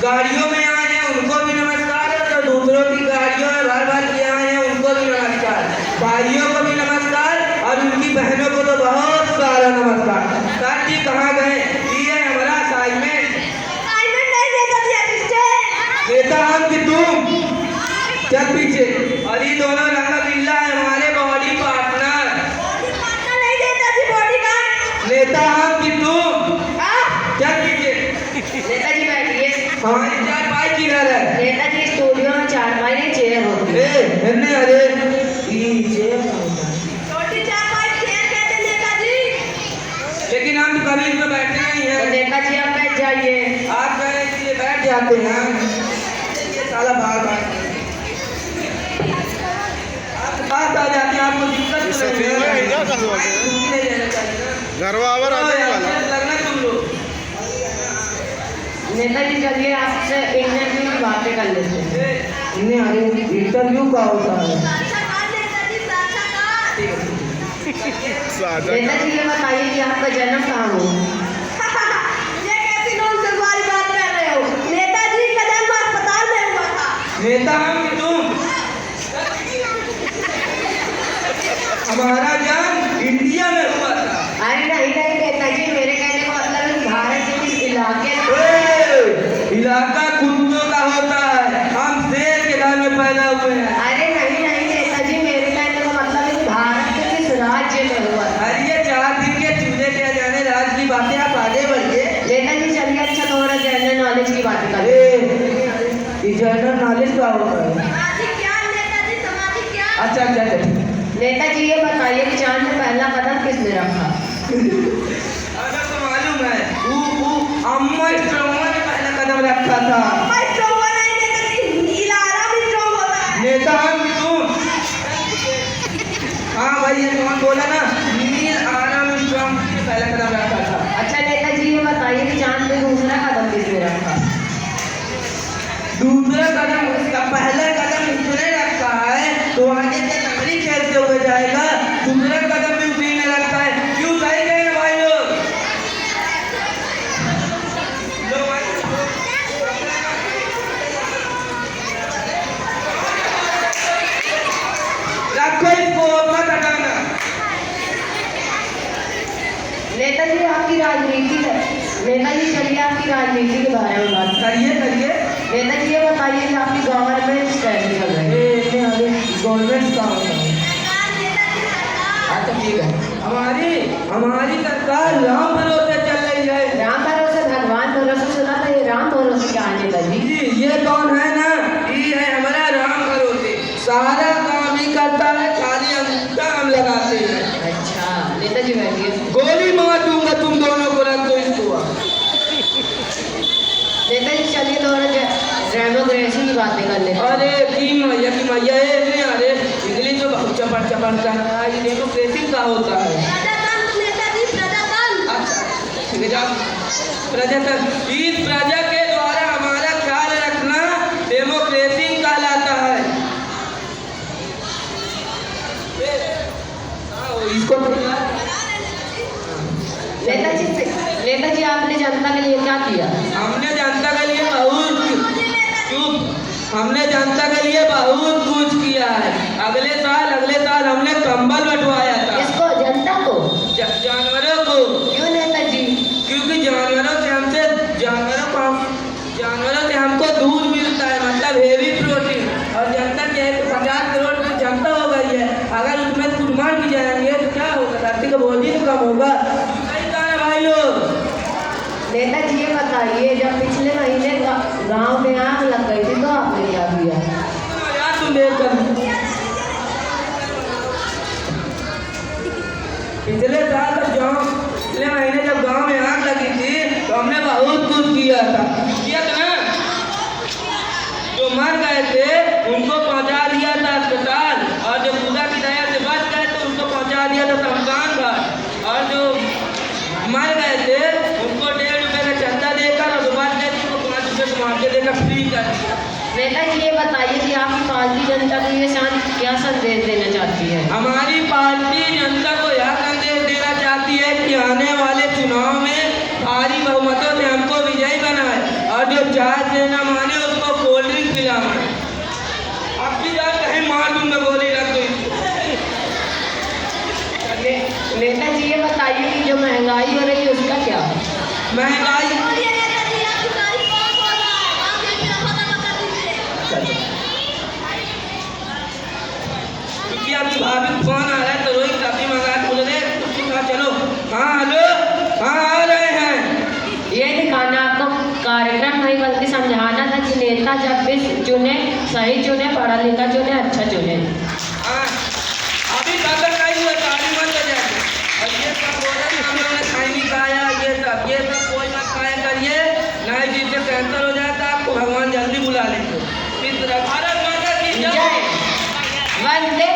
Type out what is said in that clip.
गाड़ियों में आए हैं उनको भी नमस्कार, और जो दूसरों की गाड़ियों में भर भर के आए हैं उनको भी नमस्कार, भाइयों को भी नमस्कार और उनकी बहनों को तो बहुत सारा नमस्कार। सर जी कहाँ गए? ये हमारा असाइनमेंट नहीं देता दिया किससे? नेता हम कि तुम चल पीछे। और ये दोनों रंगा बिल्ला है हमारे बॉडी पार्टनर। नहीं देता थी बॉडी गार्ड। नेता हम कि तुम चल पीछे। नेताजी बैठिए। हमारी चारपाई किधर है? नेताजी स्टूडियो में चारपाई नहीं चेयर होती है। अरे ये चेयर का होता है। छोटी चारपाई चेयर कहते हैं नेताजी। लेकिन हम कभी इसमें बैठते नहीं तो हैं। नेताजी आप बैठ जाइए। आप कह रहे हैं कि ये बैठ जाते हैं, ये साला बार बार आपके पास आ जाते हैं, आपको दिक्कत नहीं है लगना तुम लोग। नेताजी चलिए आपसे इंटरव्यू की बातें कर लेते हैं। इन्हें अरे इंटरव्यू का होता है। नेताजी ये बताइए कि आपका जन्म कहाँ हुआ? ये कैसी नॉनसेंस वाली बात कर रहे हो? नेताजी का जन्म अस्पताल में हुआ था। नेता हम कि तुम? हमारा जन्म इंडिया में हुआ था। अरे नहीं नहीं नेताजी, मेरे कहने का मतलब है कि भारत के किस इलाके इलाका कुत्तों का होता है, हम शेर के घर में पैदा हुए हैं। अरे नहीं नहीं नेताजी, मेरे कहने का मतलब है कि भारत के किस राज्य में हुआ था? अरे ये 4 दिन के चूल्हे के जाने राज की बातें आप आगे बढ़िए। नेताजी चलिए अच्छा थोड़ा जनरल नॉलेज की बातें कर जनरल नॉलेज का होता है। अच्छा अच्छा अच्छा। नेताजी ये बताइए कि चांद में पहला कदम किसने रखा? अगर तो मालूम है अम्मा स्ट्रोमा ने पहला कदम रखा था। नेता हम कि तुम? हाँ भाई ये कौन बोला ना, नील आर्मस्ट्रांग ने पहला कदम रखा था। अच्छा नेताजी ये बताइए कि चांद पे दूसरा कदम किसने रखा? दूसरा कदम उसका, पहला कदम उसने रखा है तो आगे से लकड़ी खेलते हुए जाएगा, दूसरा कदम भी उसी ने रखा है। क्यों सही कहे ना भाई लोग? रखो इसको मत हटाना। नेताजी आपकी राजनीति है। नेताजी चलिए आपकी राजनीति के बारे में बात करिए करिए। नेताजी ये बताइए कि आपकी गवर्नमेंट कैसी चल रही है? गवर्नमेंट का होता है। अच्छा ठीक है, हमारी सरकार राम भरोसे चल रही है। राम भरोसे भगवान भरोसे सुना था, ये राम भरोसे क्या है नेताजी? ये कौन है ना, ये है हमारा राम भरोसे, सारा काम ही करता है, खाली अंगूठा हम लगाते हैं। अच्छा नेताजी बैठिए। गोली मार दूंगा तुम दोनों को, रख दो इसको। नेताजी चलिए थोड़ा डेमोक्रेसी की बातें कर लेते हैं। अरे की मैया अरे इंग्लिश तो बहुत चपट चपट कर रहा है। ये डेमोक्रेसी का होता है। अच्छा ठीक है, जाओ। प्रजातंत्र, इस प्रजा के द्वारा हमारा ख्याल रखना डेमोक्रेसी कहलाता है। इसको नेताजी आपने जनता के लिए क्या किया? हमने जनता के लिए बहुत हमने जनता के लिए बहुत कुछ किया है। अगले साल हमने कंबल बंटवाया था। इसको जनता को? जानवरों को। क्यों नेताजी? क्योंकि जानवरों से हमको दूध मिलता है, मतलब हेवी प्रोटीन। और जनता के 50 करोड़ की जनता हो गई है, अगर उसमें कुर्बान की जाएंगे तो क्या होगा? धरती का बोझ तो कम होगा। सही कहा है भाई लोग। नेताजी ये बताइए, जब पिछले महीने गांव में आग लग गई थी तो आपने क्या किया? यार तुम देख कर पिछले महीने जब गांव में आग लगी थी तो हमने बहुत कुछ किया था ना। जो मर गए थे उनको पहुंचा दिया था अस्पताल, और जो खुदा की दया से बच गए तो उनको पहुंचा दिया था शमशान घाट। और जो मर गए थे उनको 1.5 रुपये का चंदा देकर और जो बच गए थे उनको 5 रुपये का मुआवजा देकर फ्री कर दिया। नेताजी ये बताइए कि आपकी पार्टी जनता को ये क्या संदेश देना चाहती है? हमारी पार्टी जनता को यह संदेश देना चाहती है कि आने वाले चुनाव में भारी बहुमतों से हमको विजयी बनाए, और जो चाय से ना माने उसको कोल्ड ड्रिंक पिलाना। अब की बात कहीं मार दूंगा गोली रख दो नेताजी ये बताइए कि जो महंगाई हो रही है उसका क्या? महंगाई क्योंकि आपकी भाभी को फोन आ रहा है तो रोहित काफी मंगा बोल रहे उसके साथ चलो। हाँ हेलो, हाँ आ रहे हैं। ये दिखाना आपको कार्यक्रम नहीं बल्कि समझाना था कि नेता जब भी चुने सही चुने, पढ़ा लिखा चुने, अच्छा चुने। हाँ अभी कागज नहीं हुआ ताली मत बजाए। और ये सब बोला हम लोगों ने खाई नहीं खाया, ये सब कोई मत खाया करिए, नहीं जिससे कैंसर हो जाता आपको भगवान जल्दी बुला लेंगे। भारत माता की जय। वंदे